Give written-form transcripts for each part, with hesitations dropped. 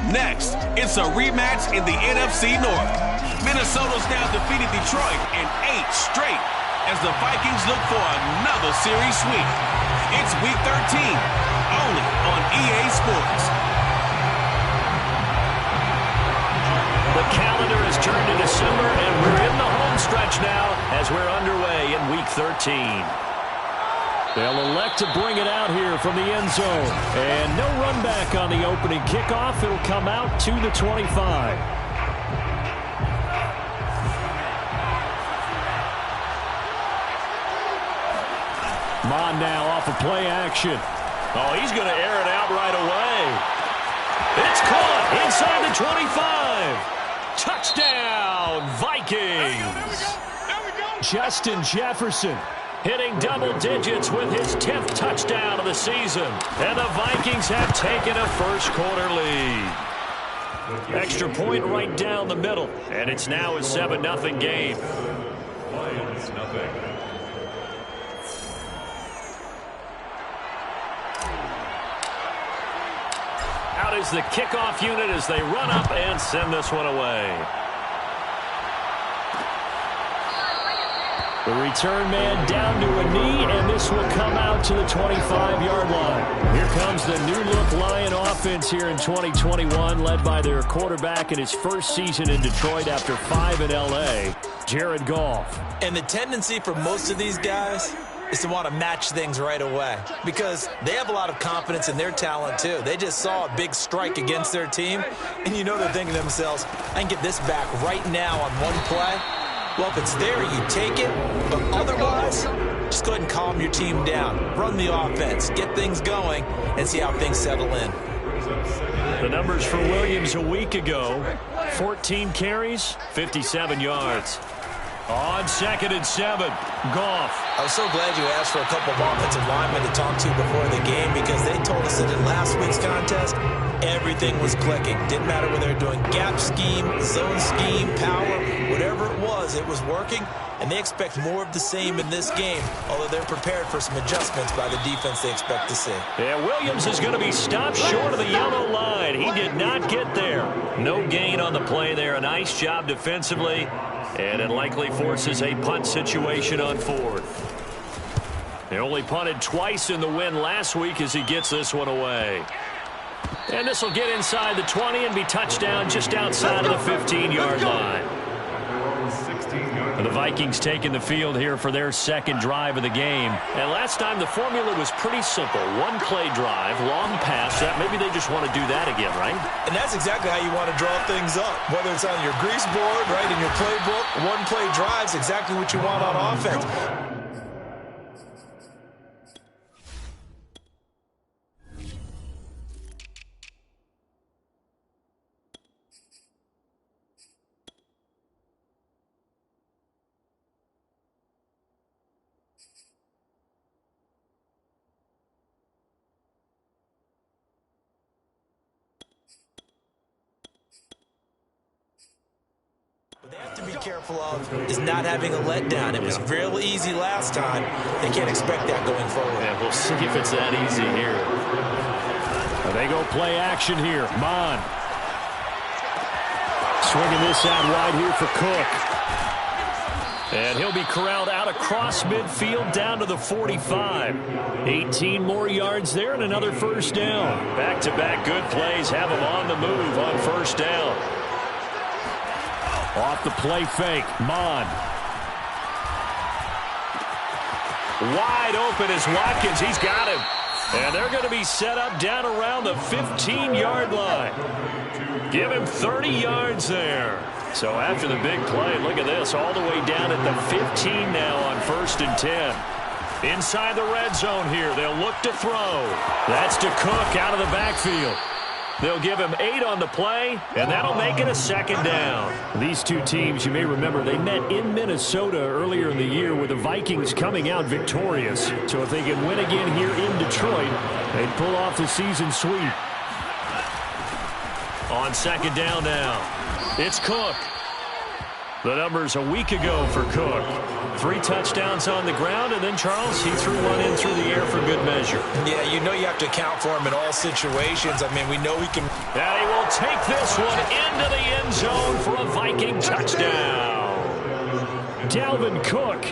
Next, it's a rematch in the NFC North. Minnesota's now defeated Detroit in 8 straight as the Vikings look for another series sweep. It's Week 13, only on EA Sports. The calendar has turned to December, and we're in the home stretch now as we're underway in Week 13. They'll elect to bring it out here from the end zone. And no run back on the opening kickoff. It'll come out to the 25. Mon now off of play action. Oh, he's going to air it out right away. It's caught inside the 25. Touchdown, Vikings. Justin Jefferson hitting double digits with his 10th touchdown of the season. And the Vikings have taken a first-quarter lead. Extra point right down the middle. And it's now a 7-0 game. Lions nothing. Out is the kickoff unit as they run up and send this one away. The return man down to a knee, and this will come out to the 25-yard line. Here comes the new-look Lion offense here in 2021, led by their quarterback in his first season in Detroit after 5 in L.A., Jared Goff. And the tendency for most of these guys is to want to match things right away because they have a lot of confidence in their talent, too. They just saw a big strike against their team, and you know they're thinking to themselves, I can get this back right now on one play. Well, if it's there, you take it. But otherwise, just go ahead and calm your team down. Run the offense. Get things going and see how things settle in. The numbers for Williams a week ago, 14 carries, 57 yards. On 2nd and 7, Goff. I was so glad you asked for a couple of offensive linemen to talk to before the game because they told us that in last week's contest, everything was clicking. Didn't matter whether they're doing gap scheme, zone scheme, power, whatever it was working. And they expect more of the same in this game, although they're prepared for some adjustments by the defense they expect to see. Yeah, Williams is going to be stopped short of the yellow line. He did not get there. No gain on the play there. A nice job defensively. And it likely forces a punt situation on 4th. They only punted twice in the win last week as he gets this one away. And this will get inside the 20 and be touchdown just outside of the 15-yard line. And the Vikings taking the field here for their second drive of the game. And last time the formula was pretty simple. One play drive, long pass. Maybe they just want to do that again, right? And that's exactly how you want to draw things up. Whether it's on your grease board, right, in your playbook, one play drive's exactly what you want on offense. What they have to be careful of is not having a letdown. It was real easy last time. They can't expect that going forward. Yeah, we'll see if it's that easy here. They go play action here. Mon. Swinging this out wide here for Cook. And he'll be corralled out across midfield down to the 45. 18 more yards there and another first down. Back-to-back good plays have him on the move on first down. Off the play fake, Mon. Wide open is Watkins. He's got him. And they're going to be set up down around the 15-yard line. Give him 30 yards there. So after the big play, look at this, all the way down at the 15 now on 1st and 10. Inside the red zone here, they'll look to throw. That's to Cook out of the backfield. They'll give him 8 on the play, and that'll make it a second down. These two teams, you may remember, they met in Minnesota earlier in the year with the Vikings coming out victorious. So if they can win again here in Detroit, they'd pull off the season sweep. On second down now, it's Cook. The numbers a week ago for Cook. 3 touchdowns on the ground, and then, Charles, he threw one in through the air for good measure. Yeah, you know you have to account for him in all situations. I mean, we know he can. And he will take this one into the end zone for a Viking touchdown. Dalvin Cook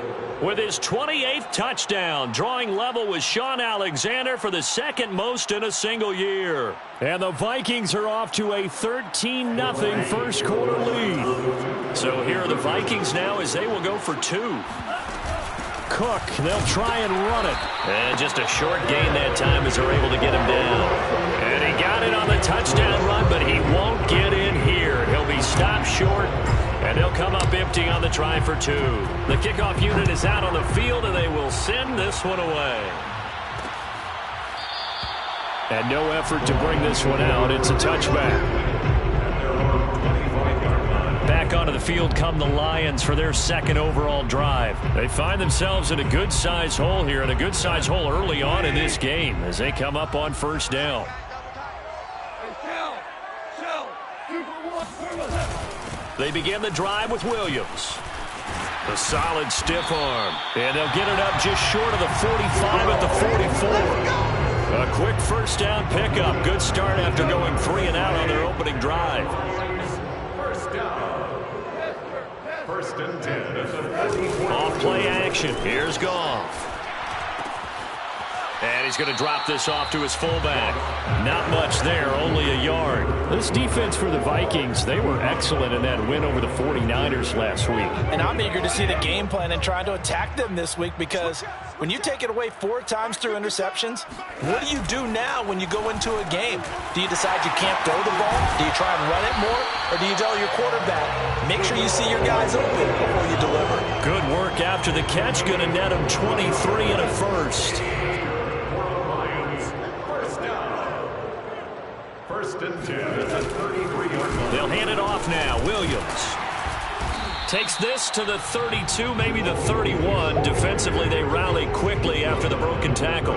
with his 28th touchdown, drawing level with Sean Alexander for the second most in a single year. And the Vikings are off to a 13-0 first quarter lead. So here are the Vikings now as they will go for 2. Cook, they'll try and run it. And just a short gain that time as they're able to get him down. And he got it on the touchdown run, but he won't get in here. He'll be stopped short. And they'll come up empty on the try for 2. The kickoff unit is out on the field, and they will send this one away. And no effort to bring this one out. It's a touchback. Back onto the field come the Lions for their second overall drive. They find themselves in a good-sized hole here, and a good-sized hole early on in this game as they come up on first down. They begin the drive with Williams. A solid stiff arm. And they'll get it up just short of the 45 at the 44. A quick first down pickup. Good start after going 3 and out on their opening drive. First down. First and 10. Off play action. Here's Goff. And he's going to drop this off to his fullback. Not much there, only a yard. This defense for the Vikings, they were excellent in that win over the 49ers last week. And I'm eager to see the game plan and trying to attack them this week, because when you take it away 4 times through interceptions, what do you do now when you go into a game? Do you decide you can't throw the ball? Do you try and run it more? Or do you tell your quarterback, make sure you see your guys open before you deliver? Good work after the catch. Going to net him 23 and a first. First and 10 at the 33-yard line. They'll hand it off now. Williams takes this to the 32, maybe the 31. Defensively, they rally quickly after the broken tackle.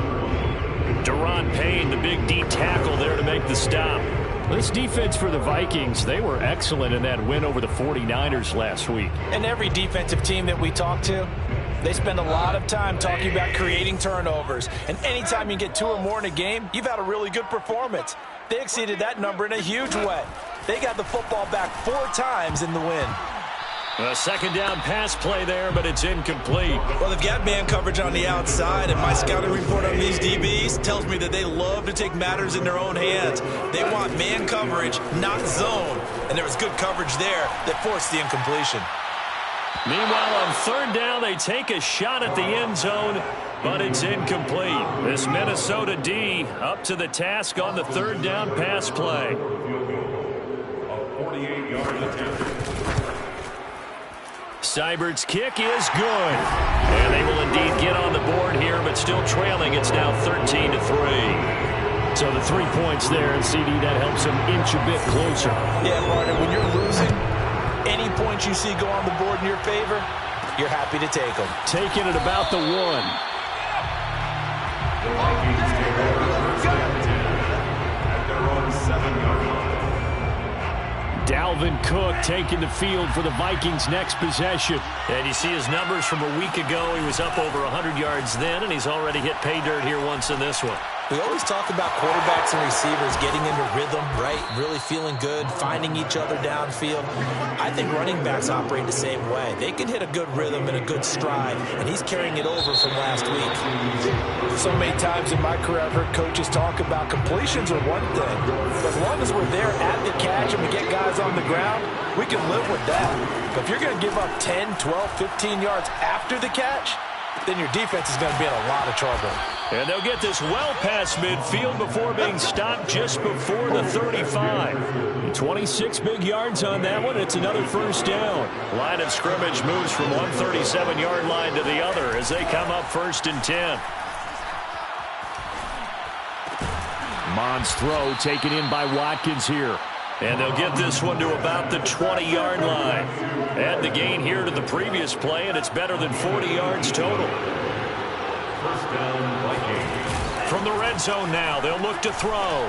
Deron Payne, the big D tackle there to make the stop. This defense for the Vikings, they were excellent in that win over the 49ers last week. And every defensive team that we talk to, they spend a lot of time talking about creating turnovers. And anytime you get 2 or more in a game, you've had a really good performance. They exceeded that number in a huge way. They got the football back 4 times in the win. A second down pass play there, but it's incomplete. Well, they've got man coverage on the outside, and my scouting report on these DBs tells me that they love to take matters in their own hands. They want man coverage, not zone. And there was good coverage there that forced the incompletion. Meanwhile, on third down, they take a shot at the end zone, but it's incomplete. This Minnesota D up to the task on the third down pass play. A 48-yard attempt. Seibert's kick is good. And they will indeed get on the board here, but still trailing. It's now 13-3. So the 3 points there, and CD, that helps them inch a bit closer. Yeah, partner, when you're losing, any points you see go on the board in your favor, you're happy to take them. Taking it about the 1. The Vikings take over first and 10 at their own 7-yard line. Dalvin Cook taking the field for the Vikings' next possession. And you see his numbers from a week ago. He was up over 100 yards then, and he's already hit pay dirt here once in this one. We always talk about quarterbacks and receivers getting into rhythm, right? Really feeling good, finding each other downfield. I think running backs operate the same way. They can hit a good rhythm and a good stride, and he's carrying it over from last week. So many times in my career, I've heard coaches talk about completions are one thing. But as long as we're there at the catch and we get guys on the ground, we can live with that. But if you're going to give up 10, 12, 15 yards after the catch, then your defense is going to be in a lot of trouble. And they'll get this well past midfield before being stopped just before the 35. 26 big yards on that one. It's another first down. Line of scrimmage moves from one 37-yard line to the other as they come up first and 10. Mond's throw taken in by Watkins here. And they'll get this one to about the 20-yard line. Add the gain here to the previous play, and it's better than 40 yards total. First down, Vikings. From the red zone now, they'll look to throw.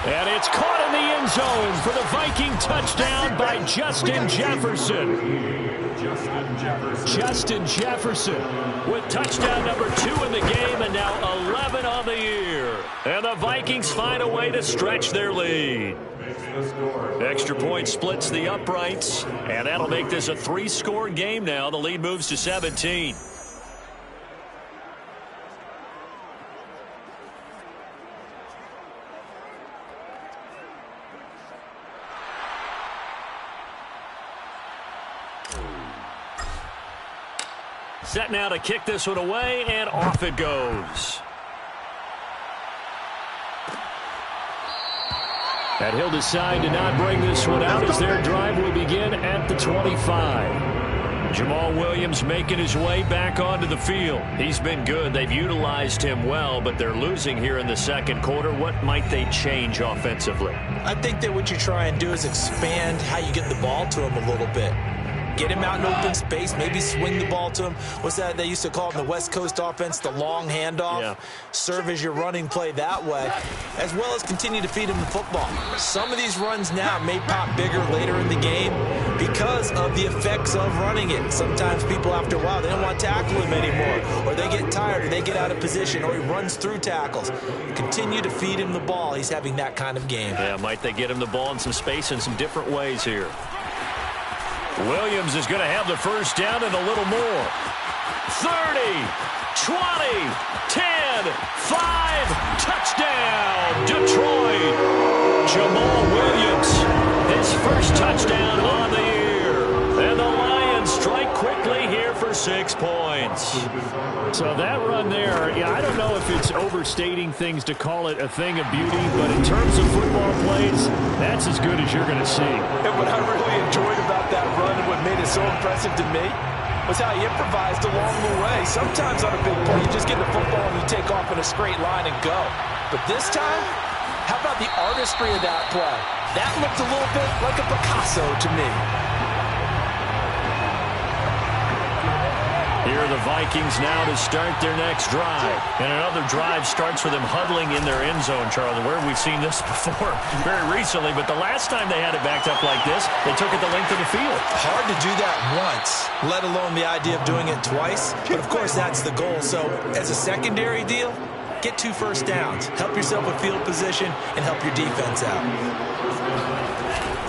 And it's caught in the end zone for the Viking touchdown by Justin Jefferson. Justin Jefferson with touchdown number 2 in the game and now 11 on the year. And the Vikings find a way to stretch their lead. Extra point splits the uprights, and that'll make this a 3-score game now. The lead moves to 17. Set now to kick this one away, and off it goes. And he'll decide to not bring this one out as their drive will begin at the 25. Jamal Williams making his way back onto the field. He's been good. They've utilized him well, but they're losing here in the second quarter. What might they change offensively? I think that what you try and do is expand how you get the ball to him a little bit. Get him out in open space, maybe swing the ball to him. What's that they used to call in the West Coast offense, the long handoff? Yeah. Serve as your running play that way, as well as continue to feed him the football. Some of these runs now may pop bigger later in the game because of the effects of running it. Sometimes people, after a while, they don't want to tackle him anymore, or they get tired, or they get out of position, or he runs through tackles. Continue to feed him the ball. He's having that kind of game. Yeah, might they get him the ball in some space in some different ways here. Williams is going to have the first down and a little more. 30, 20, 10, 5, touchdown, Detroit. Jamal Williams, his first touchdown on the year. And the Lions strike quickly here for 6 points. So that run there, yeah, I don't know if it's overstating things to call it a thing of beauty, but in terms of football plays, that's as good as you're going to see. And what I really enjoyed about that run and what made it so impressive to me was how he improvised along the way. Sometimes on a big play, you just get the football and you take off in a straight line and go. But this time, how about the artistry of that play? That looked a little bit like a Picasso to me. Here are the Vikings now to start their next drive. And another drive starts with them huddling in their end zone, Charlie. Where we've seen this before very recently, but the last time they had it backed up like this, they took it the length of the field. Hard to do that once, let alone the idea of doing it twice. But, of course, that's the goal. So, as a secondary deal, get 2 first downs. Help yourself with field position and help your defense out.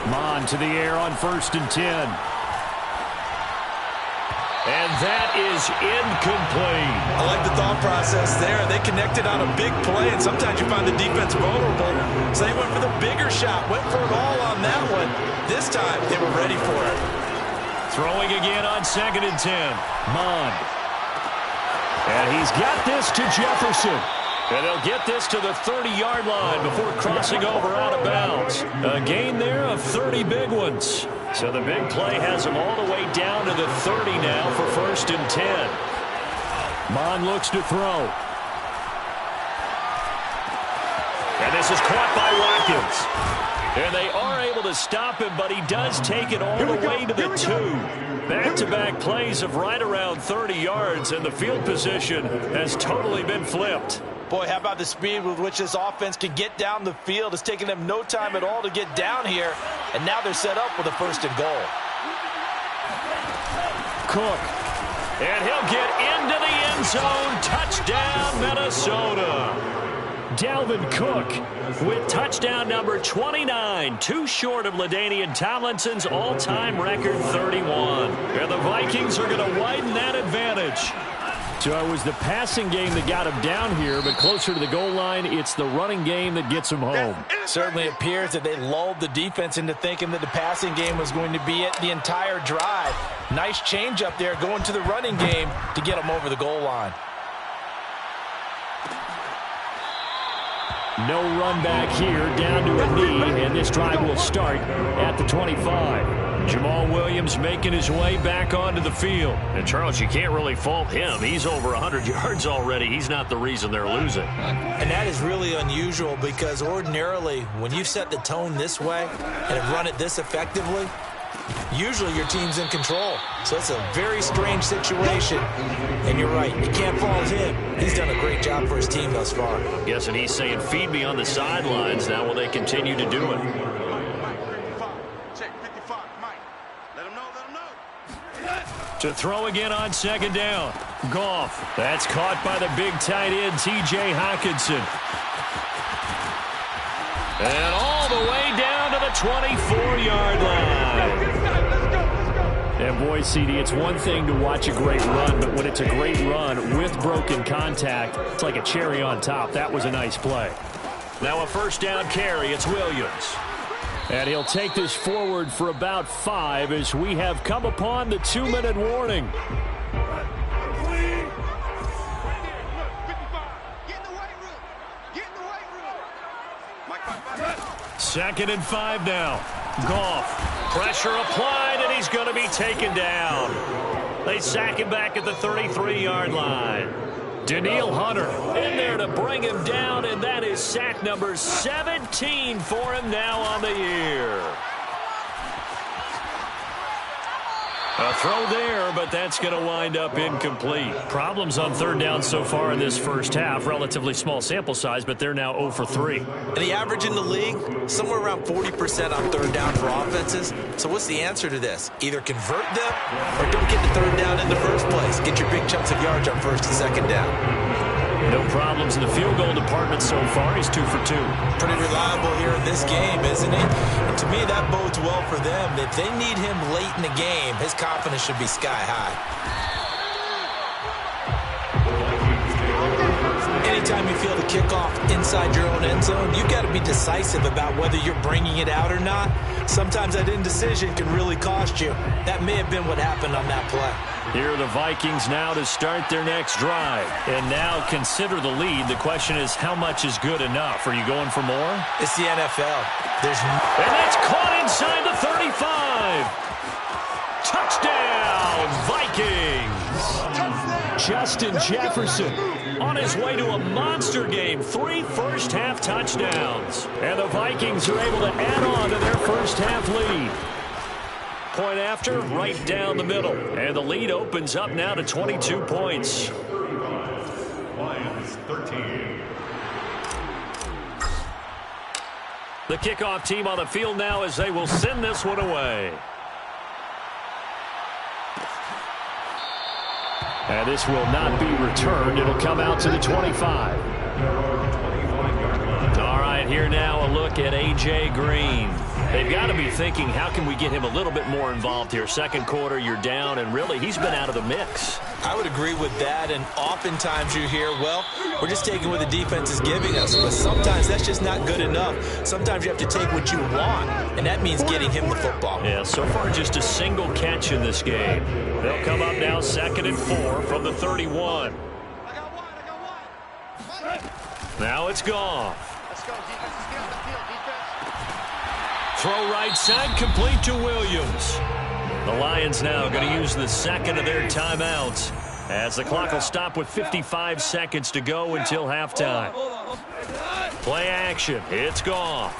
Mon to the air on 1st and 10. And that is incomplete. I like the thought process there. They connected on a big play, and sometimes you find the defense vulnerable. So they went for the bigger shot, went for it all on that one. This time, they were ready for it. Throwing again on 2nd and 10. Mon. And he's got this to Jefferson. And they'll get this to the 30-yard line before crossing over out of bounds. A gain there of 30 big ones. So the big play has them all the way down to the 30 now for 1st and 10. Mon looks to throw. And this is caught by Watkins. And they are able to stop him, but he does take it all the way to the 2. Back-to-back plays of right around 30 yards, and the field position has totally been flipped. Boy, how about the speed with which this offense can get down the field? It's taken them no time at all to get down here, and now they're set up with a 1st and goal. Cook. And he'll get into the end zone. Touchdown, Minnesota. Dalvin Cook with touchdown number 29, 2 short of LaDainian Tomlinson's all-time record 31. And the Vikings are going to widen that advantage. So it was the passing game that got him down here, but closer to the goal line, it's the running game that gets him home. Certainly appears that they lulled the defense into thinking that the passing game was going to be it the entire drive. Nice change up there going to the running game to get him over the goal line. No run back here, down to a knee, and this drive will start at the 25. Jamal Williams making his way back onto the field. And, Charles, you can't really fault him. He's over 100 yards already. He's not the reason they're losing. And that is really unusual because ordinarily when you set the tone this way and have run it this effectively, Usually your team's in control. So it's a very strange situation. And you're right, you can't fault him. He's done a great job for his team thus far. Yes, and he's saying, feed me on the sidelines. Now will they continue to do it? To throw again on second down. Goff. That's caught by the big tight end, T.J. Hockenson. And all the way down to the 24-yard line. And boy, CD, it's one thing to watch a great run, but when it's a great run with broken contact, it's like a cherry on top. That was a nice play. Now a first down carry. It's Williams. And he'll take this forward for about 5 as we have come upon the 2-minute warning. Second and 5 now. Goff. Pressure applied, and he's going to be taken down. They sack him back at the 33-yard line. Danielle Hunter in there to bring him down, and that is sack number 17 for him now on the year. A throw there, but that's going to wind up incomplete. Problems on third down so far in this first half. Relatively small sample size, but they're now 0 for 3. And the average in the league, somewhere around 40% on third down for offenses. So what's the answer to this? Either convert them or don't get the third down in the first place. Get your big chunks of yards on first and second down. No problems in the field goal department so far. He's 2 for 2. Pretty reliable here in this game, isn't he? And to me, that bodes well for them. If they need him late in the game, his confidence should be sky high. Anytime you feel the kickoff inside your own end zone, you've got to be decisive about whether you're bringing it out or not. Sometimes that indecision can really cost you. That may have been what happened on that play. Here are the Vikings now to start their next drive. And now consider the lead. The question is, how much is good enough? Are you going for more? It's the NFL. And that's caught inside the 35. Touchdown, Vikings. Justin Jefferson on his way to a monster game. 3 first-half touchdowns. And the Vikings are able to add on to their first-half lead. Point after, right down the middle. And the lead opens up now to 22 points. Lions 13. The kickoff team on the field now as they will send this one away. And this will not be returned. It'll come out to the 25. All right, here now a look at A.J. Green. They've got to be thinking, how can we get him a little bit more involved here? Second quarter, you're down, and really, he's been out of the mix. I would agree with that, and oftentimes you hear, well, we're just taking what the defense is giving us, but sometimes that's just not good enough. Sometimes you have to take what you want, and that means getting him the football. Yeah, so far just a single catch in this game. They'll come up now 2nd and 4 from the 31. Now it's gone. Throw right side, complete to Williams. The Lions now going to use the second of their timeouts as the clock will stop with 55 seconds to go until halftime. Play action. It's gone.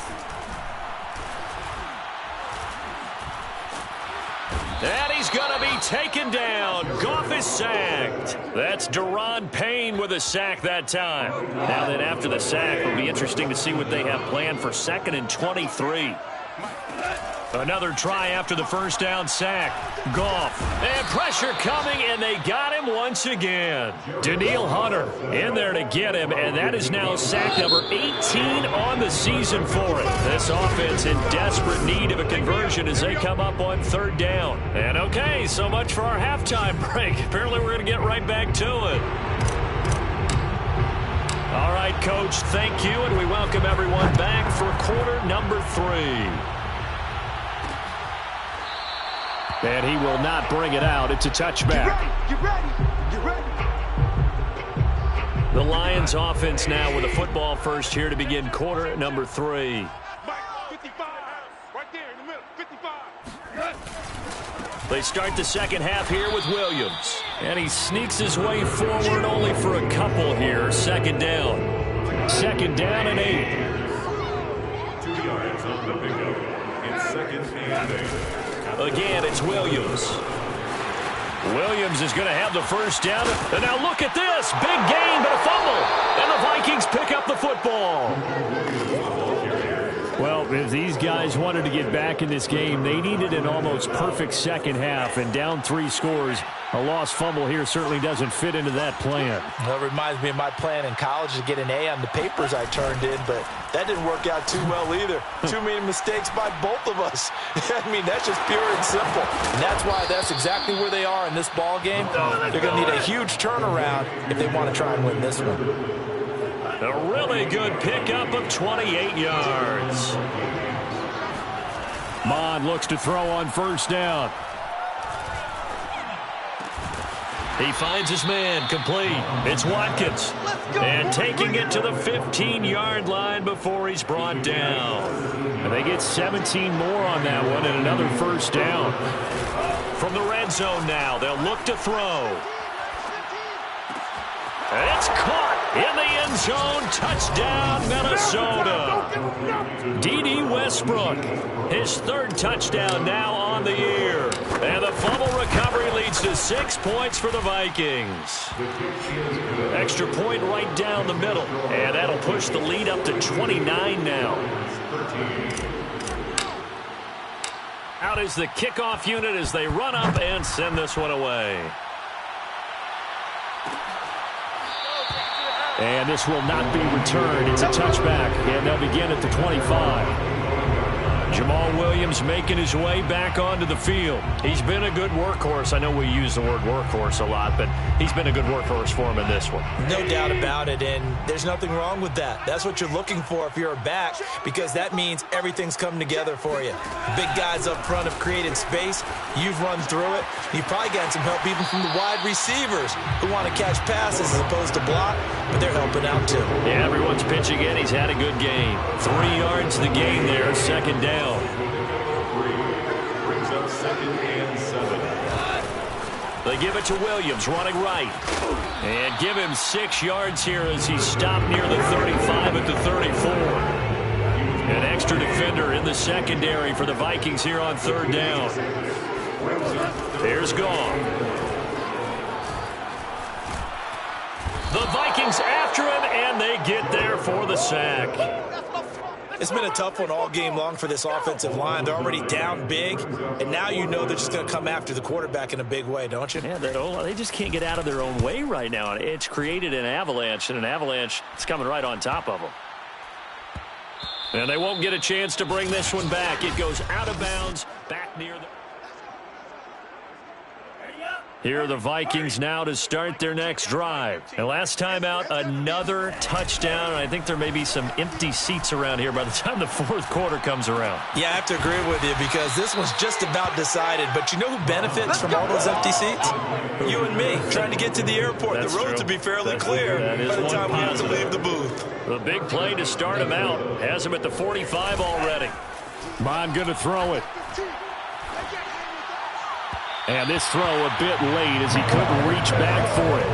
And he's going to be taken down. Goff is sacked. That's Deron Payne with a sack that time. Now then, after the sack, it'll be interesting to see what they have planned for 2nd and 23. Another try after the first down sack. Goff. And pressure coming, and they got him once again. Danielle Hunter in there to get him, and that is now sack number 18 on the season for it. This offense in desperate need of a conversion as they come up on 3rd down. And okay, so much for our halftime break. Apparently we're going to get right back to it. All right, Coach, thank you, and we welcome everyone back for quarter number 3. And he will not bring it out. It's a touchback. Get ready. The Lions offense now with a football first here to begin quarter number 3. Mike, 55. Right there in the middle. 55. They start the second half here with Williams. And he sneaks his way forward only for a couple here. Second down. 2nd down and 8. 2 yards on the pickup. It's second and 8. Again, it's Williams. Williams is going to have the first down. And now look at this. Big gain, but a fumble. And the Vikings pick up the football. Well, if these guys wanted to get back in this game, they needed an almost perfect second half. And down 3 scores, a lost fumble here certainly doesn't fit into that plan. Well, it reminds me of my plan in college to get an A on the papers I turned in, but that didn't work out too well either. Too many mistakes by both of us. I mean, that's just pure and simple. And that's why that's exactly where they are in this ball game. They're going to need a huge turnaround if they want to try and win this one. A really good pickup of 28 yards. Mond looks to throw on first down. He finds his man complete. It's Watkins. And taking it to the 15-yard line before he's brought down. And they get 17 more on that one and another first down. From the red zone now, they'll look to throw. It's caught in the end zone. Touchdown, Minnesota. D.D. Westbrook, his 3rd touchdown now on the year. And the fumble recovery leads to 6 points for the Vikings. Extra point right down the middle. And that'll push the lead up to 29 now. Out is the kickoff unit as they run up and send this one away. And this will not be returned. It's a touchback, and they'll begin at the 25. Jamal Williams making his way back onto the field. He's been a good workhorse. I know we use the word workhorse a lot, but he's been a good workhorse for him in this one. No doubt about it, and there's nothing wrong with that. That's what you're looking for if you're a back, because that means everything's come together for you. Big guys up front have created space. You've run through it. You've probably gotten some help even from the wide receivers who want to catch passes as opposed to block, but they're helping out too. Yeah, everyone's pitching in. He's had a good game. 3 yards the gain there, second down. Brings up second and 7. They give it to Williams, running right. And give him 6 yards here as he's stopped near the 35 at the 34. An extra defender in the secondary for the Vikings here on 3rd down. Here's Gone. The Vikings after him, and they get there for the sack. It's been a tough one all game long for this offensive line. They're already down big, and now you know they're just going to come after the quarterback in a big way, don't you? Yeah, they just can't get out of their own way right now. It's created an avalanche, and an avalanche is coming right on top of them. And they won't get a chance to bring this one back. It goes out of bounds, back near the... Here are the Vikings now to start their next drive. And last time out, another touchdown. I think there may be some empty seats around here by the time the 4th quarter comes around. Yeah, I have to agree with you because this one's just about decided. But you know who benefits from all those empty seats? You and me, trying to get to the airport. That's the roads true. will be fairly clear by the time we have to leave the booth. The big play to start him out. Has him at the 45 already. Bond going to throw it. And this throw a bit late as he couldn't reach back for it.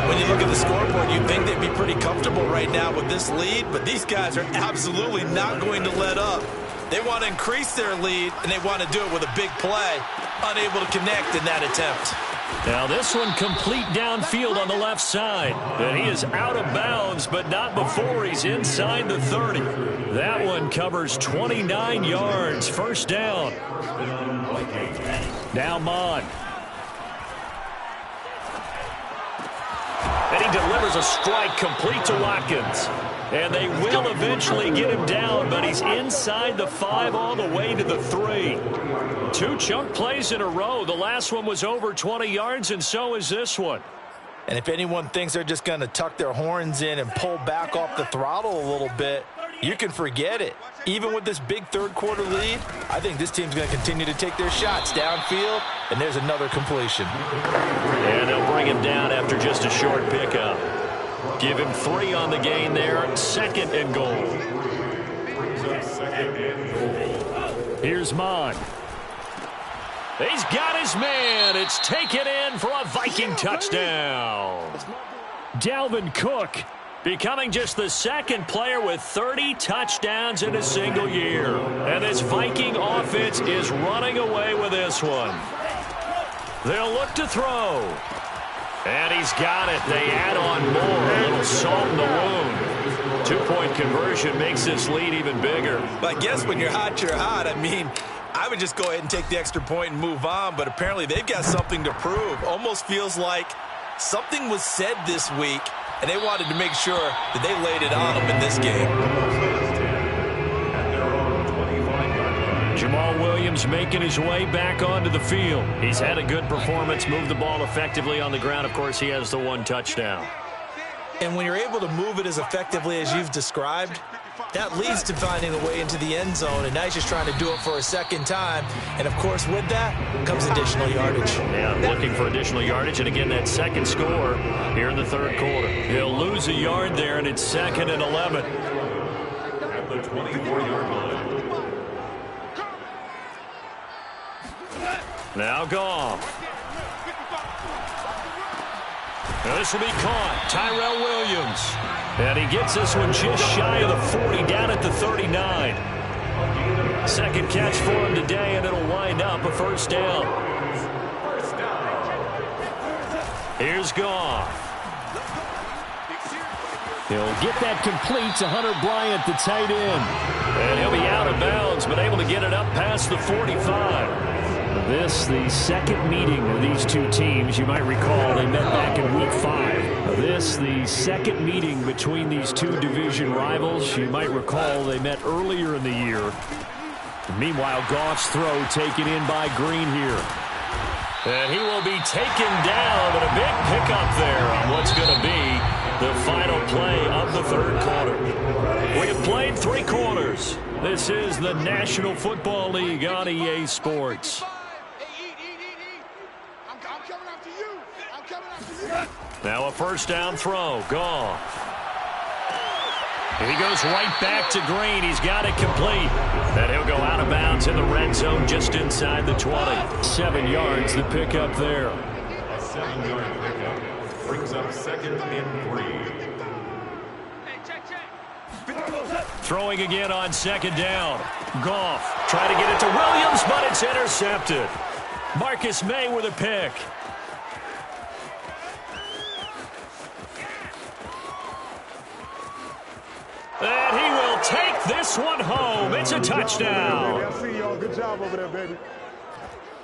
When you look at the scoreboard, you'd think they'd be pretty comfortable right now with this lead, but these guys are absolutely not going to let up. They want to increase their lead, and they want to do it with a big play. Unable to connect in that attempt. Now this one complete downfield on the left side. And he is out of bounds, but not before he's inside the 30. That one covers 29 yards. First down. Now Mond. And he delivers a strike complete to Watkins. And they will eventually get him down, but he's inside the 5 all the way to the 3. 2 chunk plays in a row. The last one was over 20 yards, and so is this one. And if anyone thinks they're just going to tuck their horns in and pull back off the throttle a little bit, you can forget it. Even with this big 3rd quarter lead, I think this team's going to continue to take their shots downfield, and there's another completion. And they'll bring him down after just a short pickup. Give him 3 on the gain there. 2nd and goal. Here's Mond. He's got his man. It's taken in for a Viking touchdown. Dalvin Cook becoming just the second player with 30 touchdowns in a single year. And this Viking offense is running away with this one. They'll look to throw. And he's got it. They add on more. A little salt in the wound. 2-point conversion makes this lead even bigger. But I guess when you're hot, you're hot. I mean, I would just go ahead and take the extra point and move on. But apparently they've got something to prove. Almost feels like something was said this week, and they wanted to make sure that they laid it on them in this game. Jamal Williams making his way back onto the field. He's had a good performance, moved the ball effectively on the ground. Of course, he has the 1 touchdown. And when you're able to move it as effectively as you've described, that leads to finding a way into the end zone, and now he's just trying to do it for a second time. And, of course, with that comes additional yardage. Yeah, looking for additional yardage, and again, that second score here in the third quarter. He'll lose a yard there, and it's 2nd and 11. At the 24-yard line. Now Goff. Now this will be caught. Tyrell Williams. And he gets this one just shy of the 40, down at the 39. Second catch for him today, and it'll wind up a first down. Here's Goff. He'll get that complete to Hunter Bryant, the tight end. And he'll be out of bounds, but able to get it up past the 45. This, the second meeting of these two teams. You might recall they met back in Week 5. This, the second meeting between these two division rivals. You might recall they met earlier in the year. Meanwhile, Goff's throw taken in by Green here. And he will be taken down, but a big pickup there on what's going to be the final play of the third quarter. We have played 3 quarters. This is the National Football League on EA Sports. Now a first down throw. Goff. He goes right back to Green. He's got it complete. And he'll go out of bounds in the red zone just inside the 20. 7 yards, the pickup there. A 7-yard pickup brings up 2nd and 3. Throwing again on 2nd down. Goff trying to get it to Williams, but it's intercepted. Marcus May with a pick. And he will take this one home. It's a touchdown. I see y'all. Good job over there, baby.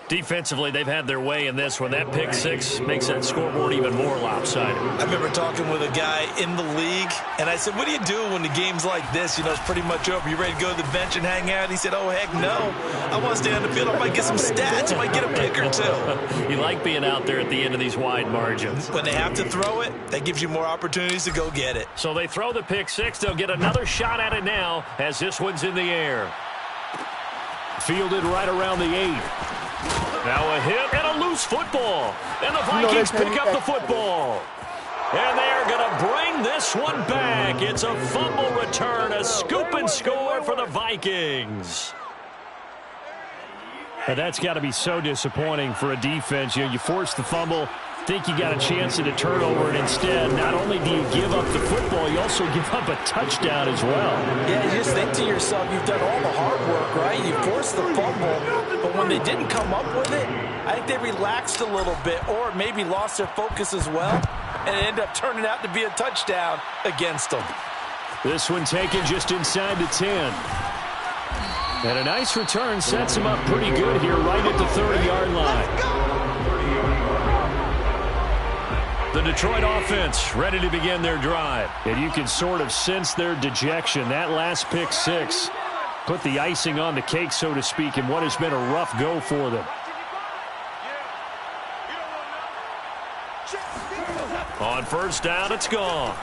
Defensively, they've had their way in this one. That pick 6 makes that scoreboard even more lopsided. I remember talking with a guy in the league, and I said, what do you do when the game's like this? You know, it's pretty much over. You ready to go to the bench and hang out? He said, oh, heck no. I want to stay on the field. I might get some stats. I might get a pick or 2. You like being out there at the end of these wide margins. When they have to throw it, that gives you more opportunities to go get it. So they throw the pick 6. They'll get another shot at it now as this one's in the air. Fielded right around the 8. Now a hit and a loose football. And the Vikings pick up the football. And they're going to bring this one back. It's a fumble return, a scoop and score for the Vikings. And that's got to be so disappointing for a defense. You know, you force the fumble, think you got a chance at a turnover, and instead, not only do you give up the football, you also give up a touchdown as well. Yeah, you just think to yourself, you've done all the hard work, right? You forced the fumble, but when they didn't come up with it, I think they relaxed a little bit or maybe lost their focus as well, and it ended up turning out to be a touchdown against them. This one taken just inside the 10. And a nice return sets him up pretty good here right at the 30-yard line. The Detroit offense ready to begin their drive. And you can sort of sense their dejection. That last pick 6 put the icing on the cake, so to speak, in what has been a rough go for them. On first down, it's gone.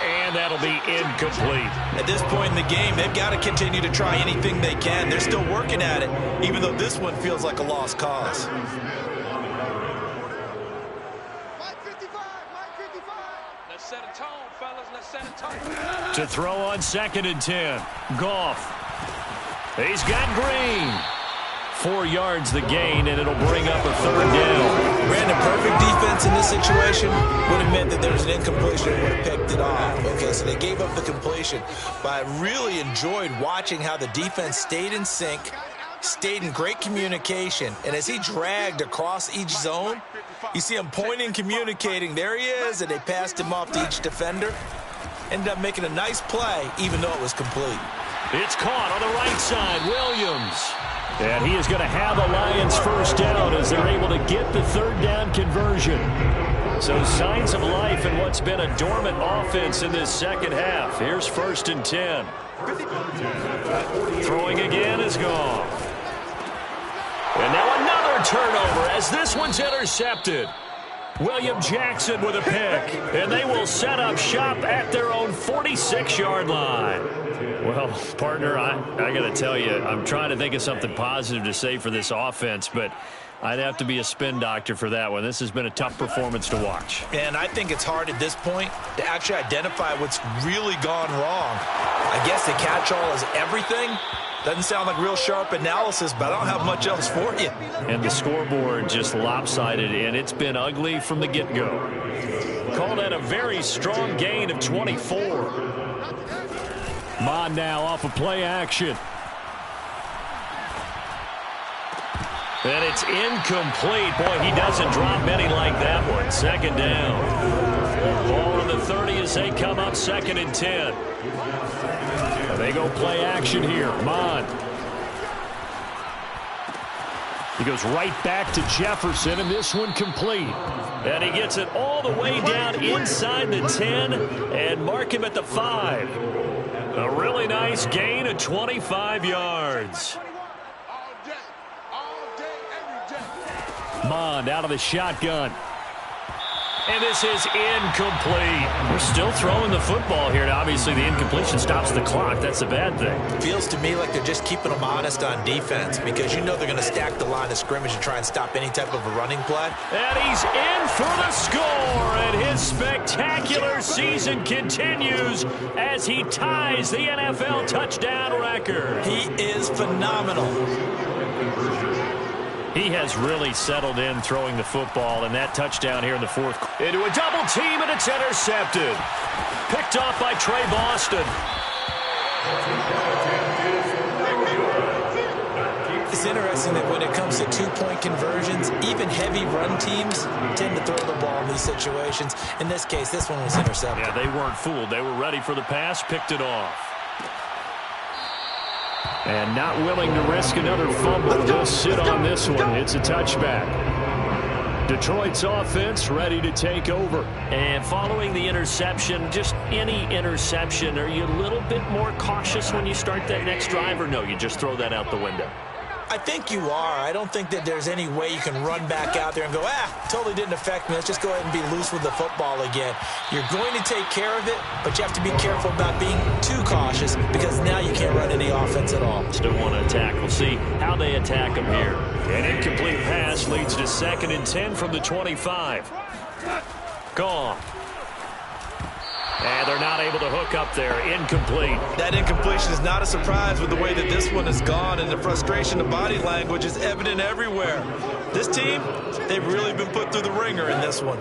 And that'll be incomplete. At this point in the game, they've got to continue to try anything they can. They're still working at it, even though this one feels like a lost cause. Let's set a tone, fellas. Let's set a tone. To throw on 2nd and 10. Goff. He's got Green. 4 yards the gain, and it'll bring up a third down. Brandon, perfect defense in this situation would have meant that there was an incompletion and would have picked it off. Okay, so they gave up the completion, but I really enjoyed watching how the defense stayed in sync, stayed in great communication, and as he dragged across each zone, you see him pointing, communicating. There he is, and they passed him off to each defender. Ended up making a nice play, even though it was complete. It's caught on the right side, Williams. And he is going to have a Lions first down as they're able to get the third down conversion. So signs of life in what's been a dormant offense in this second half. Here's 1st and 10. Throwing again is gone. And now another turnover as this one's intercepted. William Jackson with a pick, and they will set up shop at their own 46-yard line. Well, partner, I got to tell you, I'm trying to think of something positive to say for this offense, but I'd have to be a spin doctor for that one. This has been a tough performance to watch. And I think it's hard at this point to actually identify what's really gone wrong. I guess the catch-all is everything. Doesn't sound like real sharp analysis, but I don't have much else for you. And the scoreboard just lopsided, and it's been ugly from the get-go. Call that a very strong gain of 24. Mon now off of play action. And it's incomplete. Boy, he doesn't drop many like that one. 2nd down. Ball on the 30 as they come up 2nd and 10. They go play action here. Mon. He goes right back to Jefferson, and this one complete. And he gets it all the way down inside the 10 and mark him at the 5. A really nice gain of 25 yards. Mond out of the shotgun. And this is incomplete. We're still throwing the football here. Obviously, the incompletion stops the clock. That's a bad thing. Feels to me like they're just keeping them honest on defense because you know they're going to stack the line of scrimmage and try and stop any type of a running play. And he's in for the score, and his spectacular season continues as he ties the NFL touchdown record. He is phenomenal. He has really settled in throwing the football, and that touchdown here in the 4th. Into a double team, and it's intercepted. Picked off by Trey Boston. It's interesting that when it comes to two-point conversions, even heavy run teams tend to throw the ball in these situations. In this case, this one was intercepted. Yeah, they weren't fooled. They were ready for the pass, picked it off. And not willing to risk another fumble. They'll sit on this one. It's a touchback. Detroit's offense ready to take over. And following the interception, just any interception, are you a little bit more cautious when you start that next drive, or no, you just throw that out the window? I think you are. I don't think that there's any way you can run back out there and go, totally didn't affect me. Let's just go ahead and be loose with the football again. You're going to take care of it, but you have to be careful about being too cautious because now you can't run any offense at all. Still want to attack. We'll see how they attack them here. An incomplete pass leads to 2nd and 10 from the 25. Gone. And they're not able to hook up there. Incomplete. That incompletion is not a surprise with the way that this one has gone, and the frustration of body language is evident everywhere. This team, they've really been put through the ringer in this one.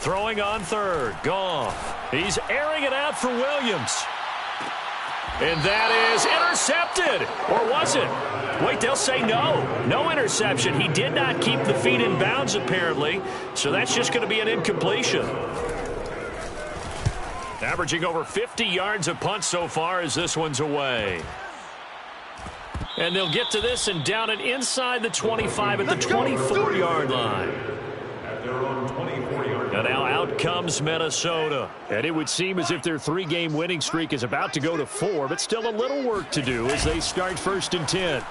Throwing on 3rd. Gone. He's airing it out for Williams. And that is intercepted. Or was it? Wait, they'll say no. No interception. He did not keep the feet in bounds, apparently. So that's just going to be an incompletion. Averaging over 50 yards a punt so far as this one's away. And they'll get to this and down it inside the 25 at the 24-yard line. And now out comes Minnesota. And it would seem as if their 3-game winning streak is about to go to 4, but still a little work to do as they start 1st and 10.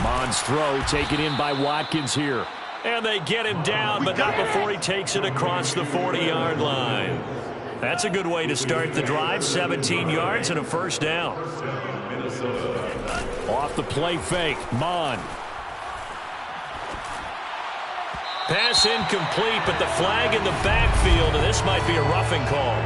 Mond's throw taken in by Watkins here. And they get him down, but not before he takes it across the 40-yard line. That's a good way to start the drive. 17 yards and a first down. Off the play fake, Mond. Pass incomplete, but the flag in the backfield, and this might be a roughing call.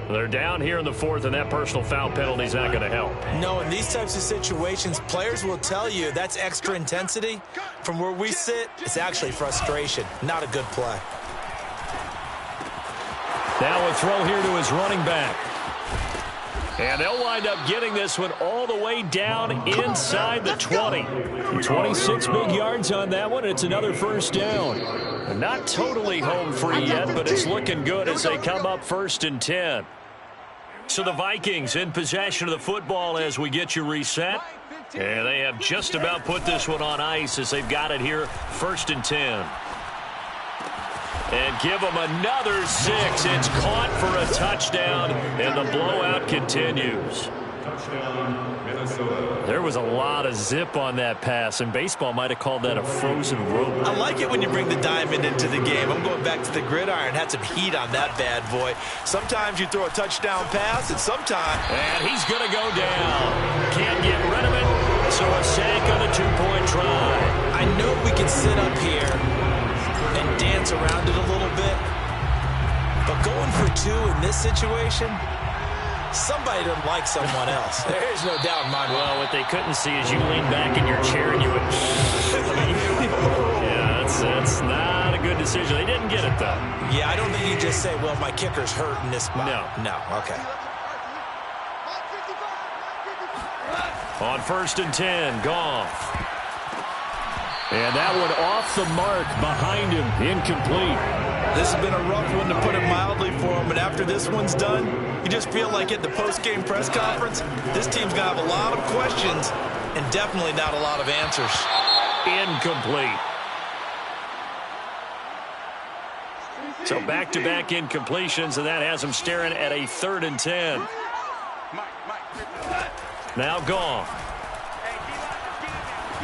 They're down here in the fourth, and that personal foul penalty is not going to help. No, in these types of situations, players will tell you that's extra intensity. From where we sit, it's actually frustration. Not a good play. Now a throw here to his running back. And they'll wind up getting this one all the way down inside the 20. 26 big yards on that one. It's another first down. Not totally home free yet, but it's looking good as they come up 1st and 10. So the Vikings in possession of the football as we get you reset. And they have just about put this one on ice as they've got it here 1st and 10. And give them another 6. It's caught for a touchdown, and the blowout continues. There was a lot of zip on that pass, and baseball might have called that a frozen rope. I like it when you bring the diamond into the game. I'm going back to the gridiron. Had some heat on that bad boy. Sometimes you throw a touchdown pass, and sometimes... And he's going to go down. Can't get rid of it, so a sack on a 2-point try. I know we can sit up here and dance around it a little bit, but going for 2 in this situation, somebody doesn't like someone else. There's no doubt in my mind. Well, what they couldn't see is you lean back in your chair and you would... Yeah, that's not a good decision. They didn't get it, though. Yeah, I don't think you just say, well, my kicker's hurt in this spot. No, okay. On 1st and 10, Goff. And that one off the mark behind him, incomplete. This has been a rough one, to put it mildly, for him. But after this one's done, you just feel like at the post-game press conference, this team's going to have a lot of questions and definitely not a lot of answers. Incomplete. So back-to-back incompletions, and that has them staring at a 3rd and 10. Now Goff.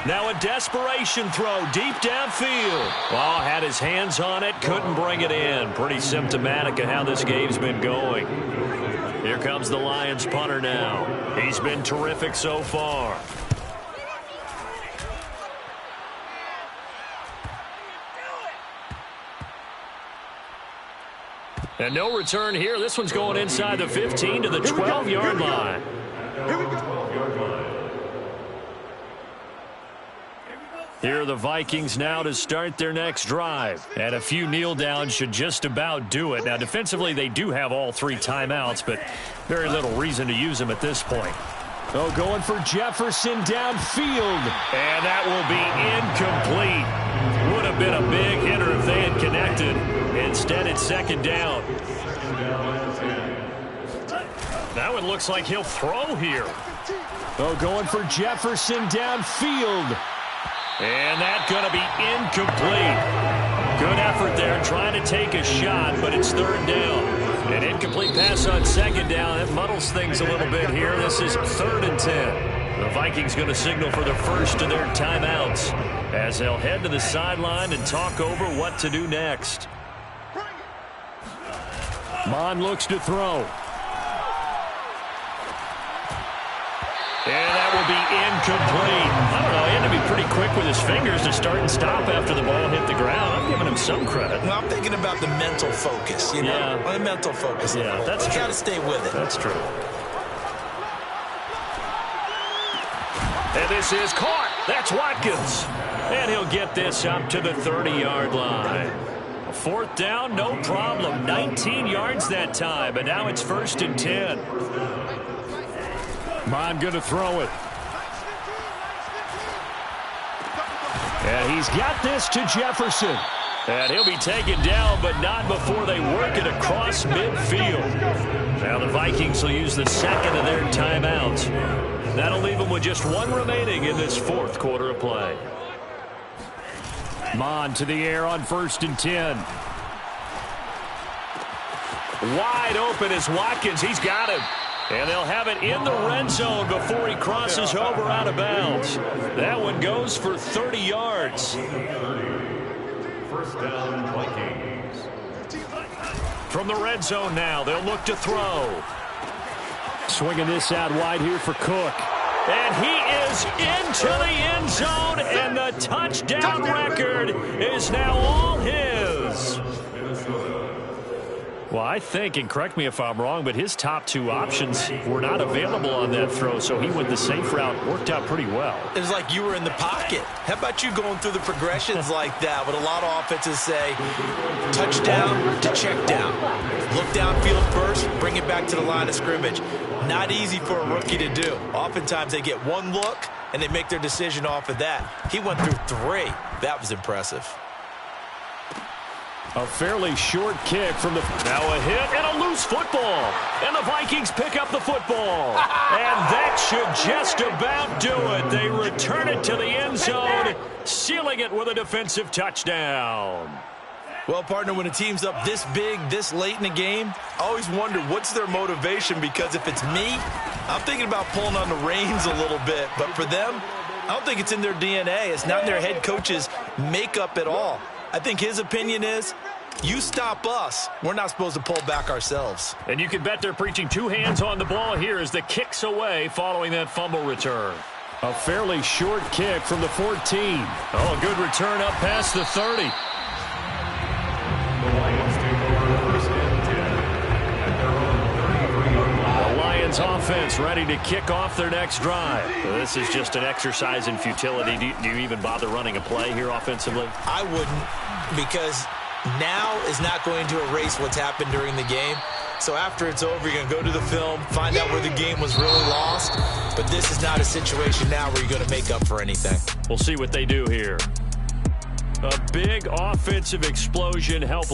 Now a desperation throw deep downfield. Well, had his hands on it, couldn't bring it in. Pretty symptomatic of how this game's been going. Here comes the Lions punter now. He's been terrific so far. And no return here. This one's going inside the 15 to the 12-yard line. Here we go. Here are the Vikings now to start their next drive. And a few kneel downs should just about do it. Now, defensively, they do have all 3 timeouts, but very little reason to use them at this point. Oh, going for Jefferson downfield. And that will be incomplete. Would have been a big hitter if they had connected. Instead, it's 2nd down. Now it looks like he'll throw here. Oh, going for Jefferson downfield. And that's going to be incomplete. Good effort there trying to take a shot, but it's 3rd down. An incomplete pass on 2nd down. That muddles things a little bit here. This is 3rd and 10. The Vikings going to signal for the first of their timeouts as they'll head to the sideline and talk over what to do next. Mon looks to throw. And that will be incomplete. I don't know, he had to be pretty quick with his fingers to start and stop after the ball hit the ground. I'm giving him some credit. Well, I'm thinking about the mental focus, you know? Yeah. The mental focus. Yeah, that's true. You got to stay with it. That's true. And this is caught. That's Watkins. And he'll get this up to the 30-yard line. 4th down, no problem. 19 yards that time, but now it's 1st and 10. Mon going to throw it. And he's got this to Jefferson. And he'll be taken down, but not before they work it across midfield. Now the Vikings will use the 2nd of their timeouts. That'll leave them with just 1 remaining in this 4th quarter of play. Mon to the air on 1st and 10. Wide open is Watkins. He's got him. And they'll have it in the red zone before he crosses over out of bounds. That one goes for 30 yards. 1st down, Vikings. From the red zone now, they'll look to throw. Swinging this out wide here for Cook. And he is into the end zone, and the the touchdown record is now all his. Well, I think, and correct me if I'm wrong, but his top two options were not available on that throw, so he went the safe route. Worked out pretty well. It was like you were in the pocket. How about you going through the progressions like that? What a lot of offenses say, touchdown to check down. Look downfield first, bring it back to the line of scrimmage. Not easy for a rookie to do. Oftentimes they get one look, and they make their decision off of that. He went through three. That was impressive. A fairly short kick from the... Now a hit and a loose football. And the Vikings pick up the football. And that should just about do it. They return it to the end zone, sealing it with a defensive touchdown. Well, partner, when a team's up this big, this late in the game, I always wonder what's their motivation, because if it's me, I'm thinking about pulling on the reins a little bit. But for them, I don't think it's in their DNA. It's not in their head coach's makeup at all. I think his opinion is, you stop us, we're not supposed to pull back ourselves. And you can bet they're preaching two hands on the ball here as the kick's away following that fumble return. A fairly short kick from the 14. Oh, a good return up past the 30. The Lions take over first and 10 at their own 33-yard line. The Lions offense ready to kick off their next drive. So this is just an exercise in futility. Do you even bother running a play here offensively? I wouldn't, because now is not going to erase what's happened during the game. So after it's over, you're going to go to the film, find out where the game was really lost. But this is not a situation now where you're going to make up for anything. We'll see what they do here. A big offensive explosion help